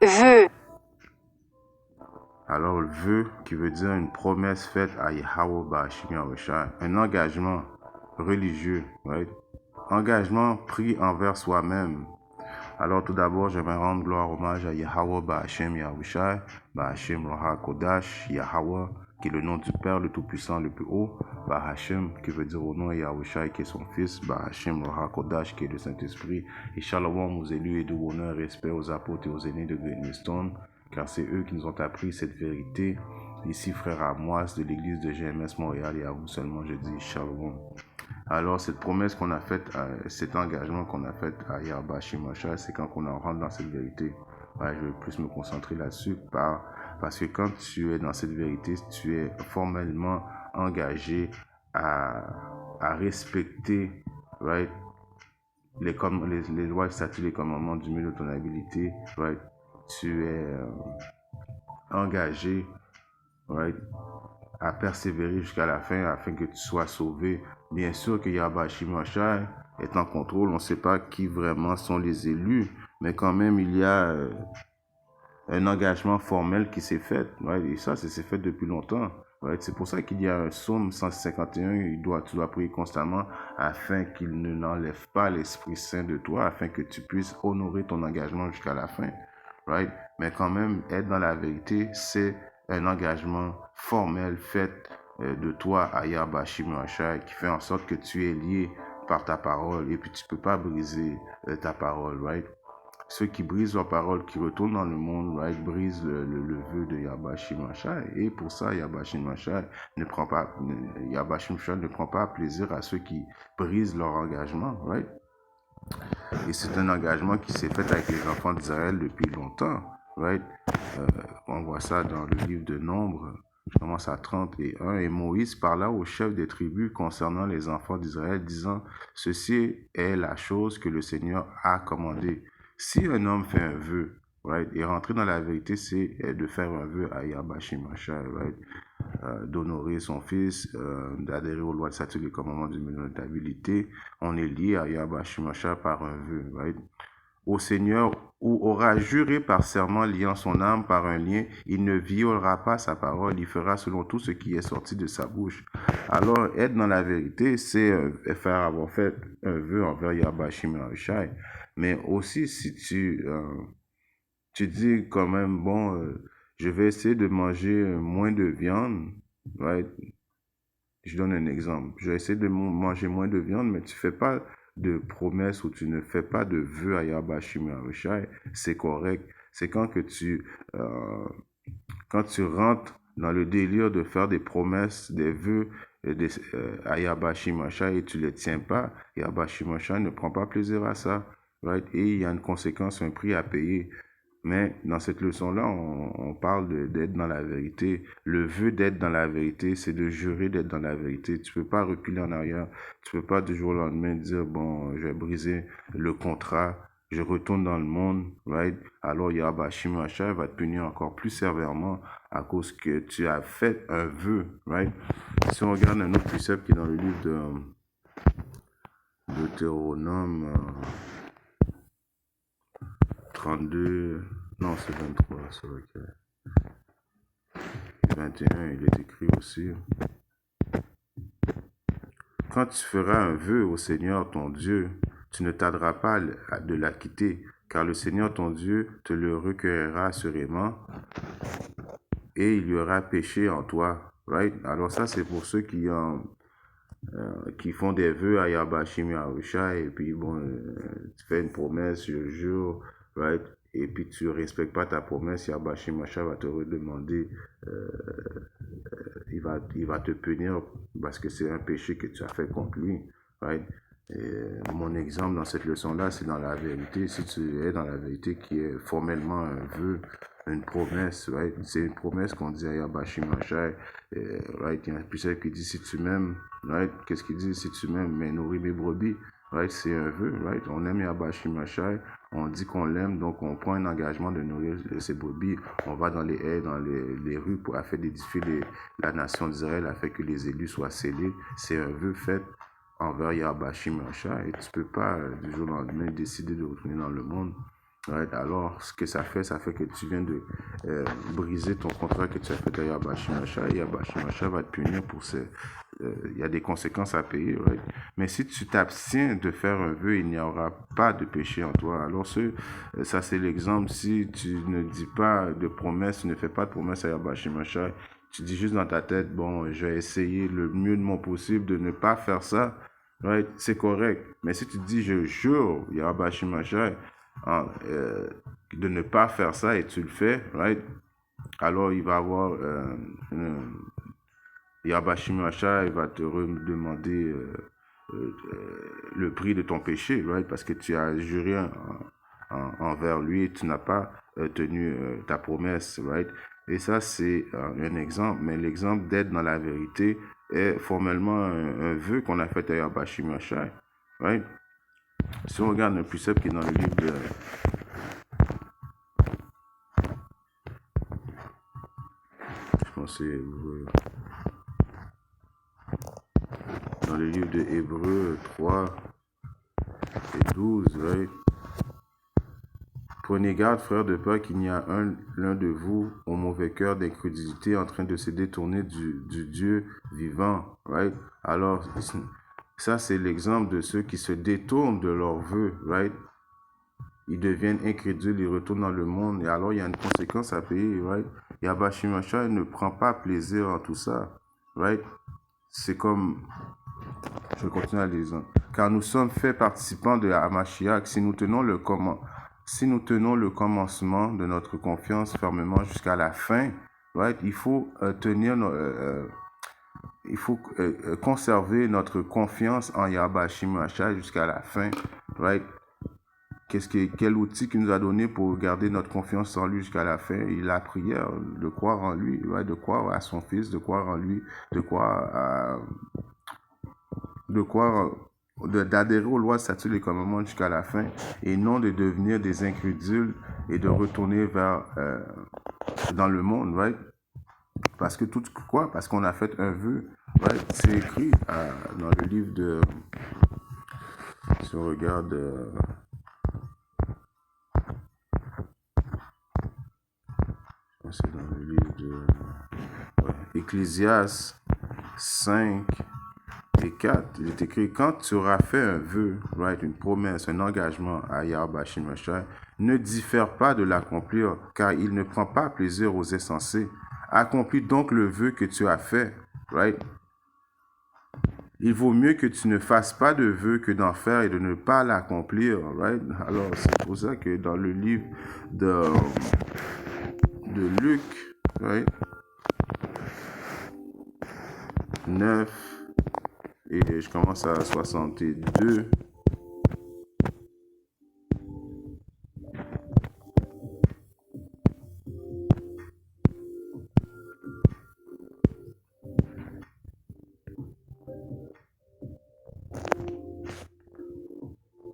Vœu. Alors, le vœu qui veut dire une promesse faite à Yahweh Ba'ashim Yahushua, un engagement religieux, right? Engagement pris envers soi-même. Alors, tout d'abord, j'aimerais rendre gloire, hommage à Yahweh Ba'ashim Yahushua, Ba'ashim Roha Kodash, Yahweh, qui est le nom du Père, le Tout-Puissant, le plus haut, Ba'ashim, qui veut dire au nom Yahushua, qui est son fils, Ba'ashim Roha Kodash, qui est le Saint-Esprit, et Shalom aux élus et de honneur, respect aux apôtres et aux aînés de Great Millstone, car c'est eux qui nous ont appris cette vérité. Ici, frère Amoas de l'église de GMS Montréal, et à vous seulement, je dis Shalom. Alors, cette promesse qu'on a faite, cet engagement qu'on a fait à Yahweh Shimashah, c'est quand on rentre dans cette vérité. Ouais, je vais plus me concentrer là-dessus parce que quand tu es dans cette vérité, tu es formellement engagé à respecter, right, les lois, les statuts, les commandements du milieu de ton habilité, right. Tu es engagé, right, à persévérer jusqu'à la fin afin que tu sois sauvé. Bien sûr que Yahweh Shimashah est en contrôle, on ne sait pas qui vraiment sont les élus, mais quand même il y a un engagement formel qui s'est fait, right? Et ça s'est fait depuis longtemps. Right? C'est pour ça qu'il y a un psaume 151, tu dois prier constamment afin qu'il ne n'enlève pas l'Esprit Saint de toi, afin que tu puisses honorer ton engagement jusqu'à la fin. Right? Mais quand même, être dans la vérité, c'est un engagement formel fait de toi à Yahweh Shimashah qui fait en sorte que tu es lié par ta parole et puis tu peux pas briser ta parole, right? Ceux qui brisent leur parole, qui retournent dans le monde, right, brisent le vœu de Yahweh Shimashah. Et pour ça, Yahweh Shimashah ne prend pas plaisir à ceux qui brisent leur engagement, right? Et c'est un engagement qui s'est fait avec les enfants d'Israël depuis longtemps, right? On voit ça dans le livre de Nombres. Je commence à 31. Et Moïse parla aux chefs des tribus concernant les enfants d'Israël, disant, ceci est la chose que le Seigneur a commandée. Si un homme fait un vœu, right, et rentrer dans la vérité, c'est de faire un vœu à Yahweh Shimashah, right, d'honorer son fils, d'adhérer aux lois de statut et commandements d'une notabilité. On est lié à Yahweh Shimashah par un vœu, right. Au Seigneur, ou aura juré par serment liant son âme par un lien, il ne violera pas sa parole, il fera selon tout ce qui est sorti de sa bouche. Alors, être dans la vérité, c'est avoir fait un vœu envers Yahweh Shimashah. Mais aussi, si tu dis quand même, bon, je vais essayer de manger moins de viande, right? Je donne un exemple. Je vais essayer de manger moins de viande, mais tu fais pas de promesses ou tu ne fais pas de vœux à Yahweh Shimashah, c'est correct. C'est quand tu rentres dans le délire de faire des promesses, des vœux à Yahweh Shimashah et tu les tiens pas, Yahweh Shimashah ne prend pas plaisir à ça, right? Et il y a une conséquence, un prix à payer. Mais dans cette leçon-là, on parle d'être dans la vérité. Le vœu d'être dans la vérité, c'est de jurer d'être dans la vérité. Tu peux pas reculer en arrière. Tu peux pas du jour au lendemain dire, bon, je vais briser le contrat, je retourne dans le monde, right? Alors Yahweh Shimashah va te punir encore plus sévèrement à cause que tu as fait un vœu, right? Si on regarde un autre précepte qui est dans le livre de Deutéronome 32, non, c'est 23, c'est vrai que 21, il est écrit aussi. Quand tu feras un vœu au Seigneur ton Dieu, tu ne tarderas pas de l'acquitter, car le Seigneur ton Dieu te le recueillera assurément et il y aura péché en toi. Right? Alors ça, c'est pour ceux qui font des vœux à Yahweh Shimashah et puis bon, tu fais une promesse, je jure, right? Et puis tu ne respectes pas ta promesse, Yahweh Shimashah va te redemander, il va te punir parce que c'est un péché que tu as fait contre lui, right? Mon exemple dans cette leçon-là, c'est dans la vérité. Si tu es dans la vérité qui est formellement un vœu, une promesse, right? C'est une promesse qu'on dit à Yahweh Shimashah, right? Il y a un puissant qui dit si tu m'aimes, right? Qu'est-ce qu'il dit? Si tu m'aimes, mais nourris mes brebis, right? C'est un vœu, right? On aime Yahweh Shimashah, on dit qu'on l'aime, donc on prend un engagement de nourrir ses brebis. On va dans les haies, dans les rues pour afin d'édifier la nation d'Israël, afin que les élus soient scellés. C'est un vœu fait envers Yahweh Shimashai, et tu peux pas du jour au lendemain décider de retourner dans le monde. Right? Alors, ce que ça fait que tu viens de briser ton contrat que tu as fait à Yahweh Shimashai, et Yahweh Shimashai va te punir pour ces... Il y a des conséquences à payer, right? Mais si tu t'abstiens de faire un vœu, il n'y aura pas de péché en toi. Alors, ça c'est l'exemple. Si tu ne dis pas de promesse, tu ne fais pas de promesse à Yahweh Shimashai, tu dis juste dans ta tête, bon, je vais essayer le mieux de mon possible de ne pas faire ça, right? C'est correct. Mais si tu dis, je jure, Yahweh Shimashai, de ne pas faire ça et tu le fais, right? Alors, il va avoir Yahweh Shimashai va te demander le prix de ton péché, right? Parce que tu as juré envers lui et tu n'as pas tenu ta promesse, right? Et ça, c'est un exemple. Mais l'exemple d'être dans la vérité est formellement un vœu qu'on a fait à Yahweh Shimashai, right? Si on regarde un précepte qui est dans le livre de... Je pense que c'est... Dans le livre de Hébreux 3 et 12, right? Prenez garde, frères, de peur qu'il n'y a l'un de vous au mauvais cœur d'incrédulité en train de se détourner du Dieu vivant, right? Alors, ça, c'est l'exemple de ceux qui se détournent de leurs vœux, right? Ils deviennent incrédules, ils retournent dans le monde, et alors il y a une conséquence à payer, right? Yahweh Shimashai ne prend pas plaisir en tout ça, right? C'est comme... Je continue à lire. Car nous sommes faits participants de Hamashiach si nous tenons le commencement de notre confiance fermement jusqu'à la fin, right? Il faut conserver notre confiance en Yahweh Shimashai jusqu'à la fin, right? Quel outil qu'il nous a donné pour garder notre confiance en lui jusqu'à la fin? Il a la prière, de croire en lui, right? De croire à son fils, de croire en lui, d'adhérer aux lois, statuts et commandements jusqu'à la fin, et non de devenir des incrédules et de retourner dans le monde, right? Parce que parce qu'on a fait un vœu, right? C'est écrit dans le livre de... Si on regarde... c'est dans le livre de... Ecclésiaste 5... et 4, il est écrit, quand tu auras fait un vœu, right, une promesse, un engagement à Yahweh Shimashai, ne diffère pas de l'accomplir, car il ne prend pas plaisir aux insensés. Accomplis donc le vœu que tu as fait, right? Il vaut mieux que tu ne fasses pas de vœu que d'en faire et de ne pas l'accomplir, right? Alors, c'est pour ça que dans le livre de Luc, right, 9, et je commence à 62.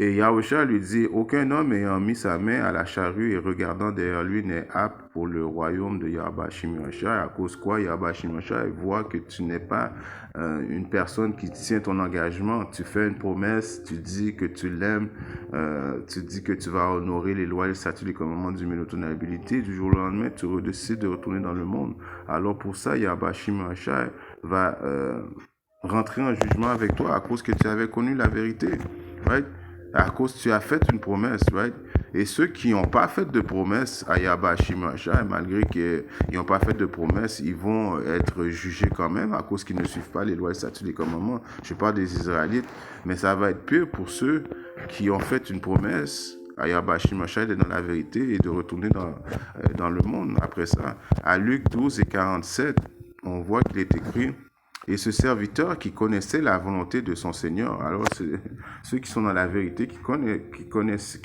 Et Yahusha lui dit, aucun homme ayant mis sa main à la charrue et regardant derrière lui n'est apte pour le royaume de Yahweh Shimashai. À cause quoi Yahweh Shimashai voit que tu n'es pas une personne qui tient ton engagement. Tu fais une promesse, tu dis que tu l'aimes, tu dis que tu vas honorer les lois, les statuts, les commandements du l'honorabilité. Du jour au lendemain, tu décides de retourner dans le monde. Alors pour ça, Yahweh Shimashai va rentrer en jugement avec toi à cause que tu avais connu la vérité, right? À cause tu as fait une promesse, right? Et ceux qui n'ont pas fait de promesse à Yahweh Shimashai, malgré qu'ils n'ont pas fait de promesse, ils vont être jugés quand même à cause qu'ils ne suivent pas les lois, les statuts, les commandements. Je parle des Israélites, mais ça va être pire pour ceux qui ont fait une promesse à Yahweh Shimashai d'être dans la vérité et de retourner dans le monde après ça. À Luc 12 et 47, on voit qu'il est écrit... Et ce serviteur qui connaissait la volonté de son Seigneur, alors ceux qui sont dans la vérité, qui connaissent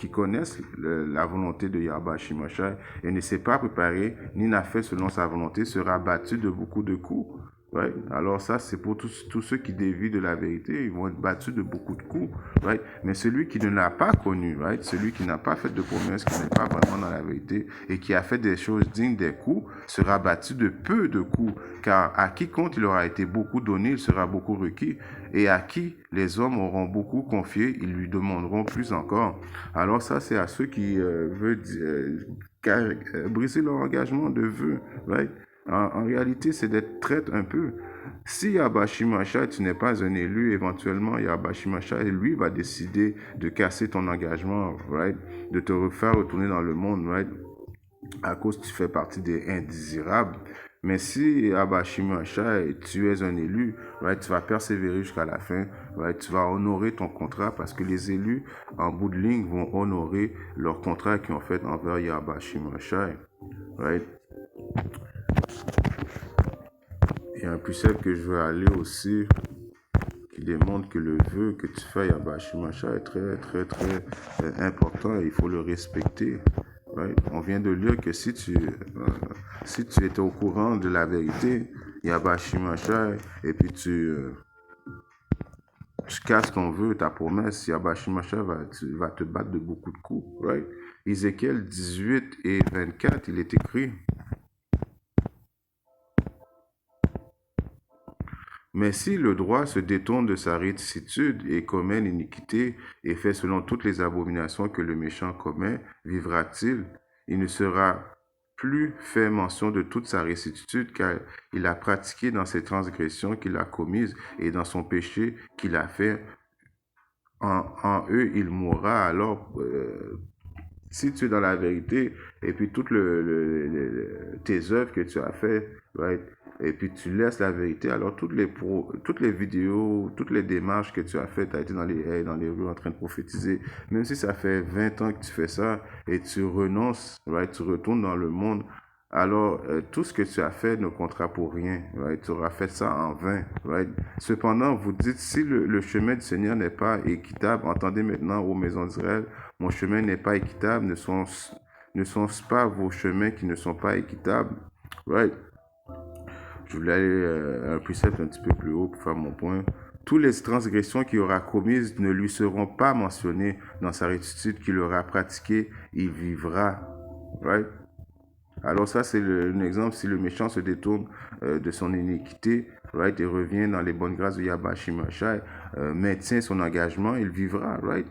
la volonté de Yahweh Shimashai et ne s'est pas préparé, ni n'a fait selon sa volonté, sera battu de beaucoup de coups. Right? Alors ça, c'est pour tous ceux qui dévient de la vérité, ils vont être battus de beaucoup de coups. Right? Mais celui qui ne l'a pas connu, right? Celui qui n'a pas fait de promesses, qui n'est pas vraiment dans la vérité et qui a fait des choses dignes des coups, sera battu de peu de coups. Car à quiconque il aura été beaucoup donné, il sera beaucoup requis. Et à qui les hommes auront beaucoup confié, ils lui demanderont plus encore. Alors ça, c'est à ceux qui veulent briser leur engagement de vœux. Right? En réalité, c'est d'être traite un peu. Si Yabashimasha, tu n'es pas un élu, éventuellement, Yabashimasha, lui, va décider de casser ton engagement, right? De te refaire retourner dans le monde, right? À cause que tu fais partie des indésirables. Mais si Yabashimasha, tu es un élu, right? Tu vas persévérer jusqu'à la fin, right? Tu vas honorer ton contrat parce que les élus, en bout de ligne, vont honorer leur contrat qu'ils ont fait envers Yabashimasha, right? Il y a un précepte que je veux aller aussi qui démontre que le vœu que tu fais à Bashimacha est très important et il faut le respecter. Right? On vient de lire que si tu étais au courant de la vérité, il y a Bashimacha et puis tu casses ton vœu, ta promesse, Yabashimacha va te battre de beaucoup de coups. Right? Ézéchiel 18 et 24, il est écrit: mais si le droit se détourne de sa rectitude et commet l'iniquité et fait selon toutes les abominations que le méchant commet, vivra-t-il? Il ne sera plus fait mention de toute sa rectitude car il a pratiqué dans ses transgressions qu'il a commises et dans son péché qu'il a fait. En eux, il mourra. Alors, si tu es dans la vérité et puis toutes tes œuvres que tu as fait, right, et puis tu laisses la vérité, alors toutes les vidéos, toutes les démarches que tu as faites, tu as été dans les rues en train de prophétiser, même si ça fait 20 ans que tu fais ça et tu renonces, right, tu retournes dans le monde, alors tout ce que tu as fait ne comptera pour rien, right? Tu auras fait ça en vain, right? Cependant, vous dites, si le chemin du Seigneur n'est pas équitable, entendez maintenant, ô maisons d'Israël, mon chemin n'est pas équitable, ne sont-ce pas vos chemins qui ne sont pas équitables, right? Je voulais aller un précepte un petit peu plus haut pour faire mon point. Toutes les transgressions qu'il aura commises ne lui seront pas mentionnées dans sa rectitude qu'il aura pratiquée, il vivra, right? Alors ça, c'est un exemple. Si le méchant se détourne de son iniquité, right, et revient dans les bonnes grâces de Yabashimashai, maintient son engagement, il vivra, right?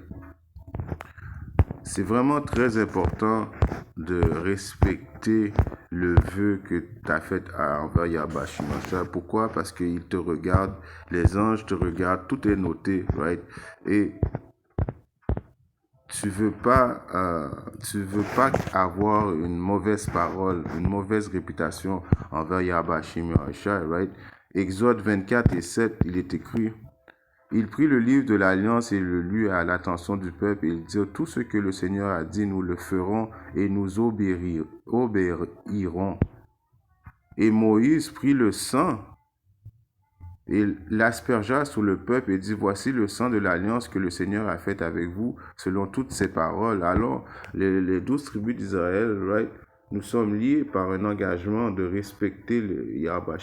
C'est vraiment très important de respecter le vœu que tu as fait envers Yabashimashai. Pourquoi? Parce qu'il te regarde, les anges te regardent, tout est noté, right? Et tu veux pas avoir une mauvaise parole, une mauvaise réputation envers Yabashimashai, right? Exode 24 et 7, il est écrit: il prit le livre de l'Alliance et le lut à l'attention du peuple et il dit: tout ce que le Seigneur a dit, nous le ferons et nous obéirons. Et Moïse prit le sang et l'aspergea sur le peuple et dit: voici le sang de l'alliance que le Seigneur a faite avec vous, selon toutes ses paroles. Alors, les 12 tribus d'Israël, right, nous sommes liés par un engagement de respecter le Yahweh,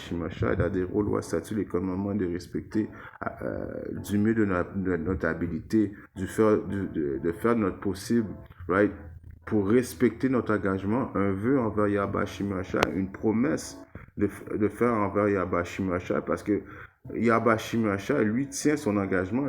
d'adhérer aux lois, statuts, les commandements, de respecter du mieux de notre habilité, de faire notre possible, right, pour respecter notre engagement, un vœu envers Yahweh, une promesse de faire envers Yahweh, parce que Yabashimasha, lui, tient son engagement.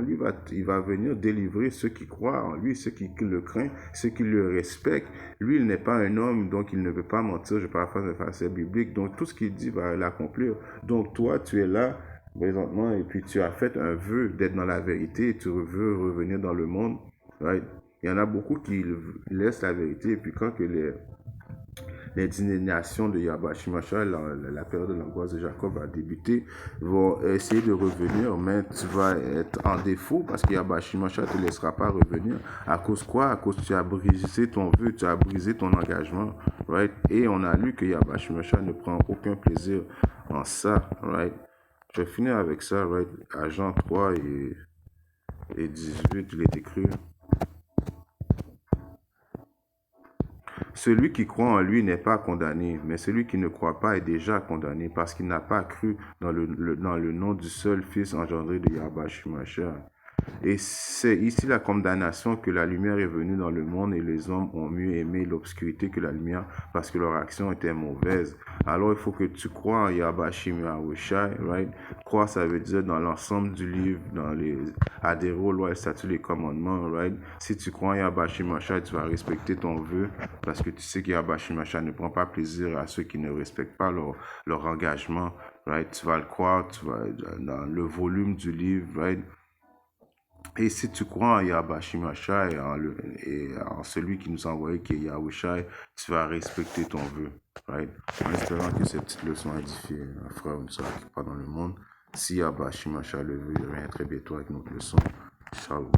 Il va venir délivrer ceux qui croient en lui, ceux qui le craignent, ceux qui le respectent. Lui, il n'est pas un homme, donc il ne veut pas mentir. Je paraphrase un verset biblique. Donc, tout ce qu'il dit va l'accomplir. Donc, toi, tu es là présentement et puis tu as fait un vœu d'être dans la vérité et tu veux revenir dans le monde. Right? Il y en a beaucoup qui laissent la vérité et puis quand que l'indignation de Yabashimasha, la période de l'angoisse de Jacob va débuter, vont essayer de revenir, mais tu vas être en défaut parce que Yabashimasha ne te laissera pas revenir. À cause quoi? À cause que tu as brisé ton vœu, tu as brisé ton engagement, right? Et on a lu que Yabashimasha ne prend aucun plaisir en ça, right? Je vais finir avec ça, right? À Jean 3 et 18, il est écrit: Celui qui croit en lui n'est pas condamné, mais celui qui ne croit pas est déjà condamné parce qu'il n'a pas cru dans le nom du seul Fils engendré de Yahweh Shemashah. Et c'est ici la condamnation que la lumière est venue dans le monde et les hommes ont mieux aimé l'obscurité que la lumière parce que leur action était mauvaise. Alors il faut que tu crois en Yahbashim Yahushai, right? Croire, ça veut dire dans l'ensemble du livre, dans les adhérer aux lois et statuts, les commandements, right? Si tu crois en Yahbashim Yahushai, tu vas respecter ton vœu parce que tu sais que Yahbashim Yahushai ne prend pas plaisir à ceux qui ne respectent pas leur engagement, right? Tu vas le croire, tu vas dans le volume du livre, right? Et si tu crois en Yahbashimashai et en celui qui nous a envoyé, qui est Yahushai, tu vas respecter ton vœu. Right? En espérant que cette petite leçon édifie un frère ou une soeur qui part dans le monde. Si Yahbashimashai le veut, il revient très bientôt avec notre leçon. Shalom.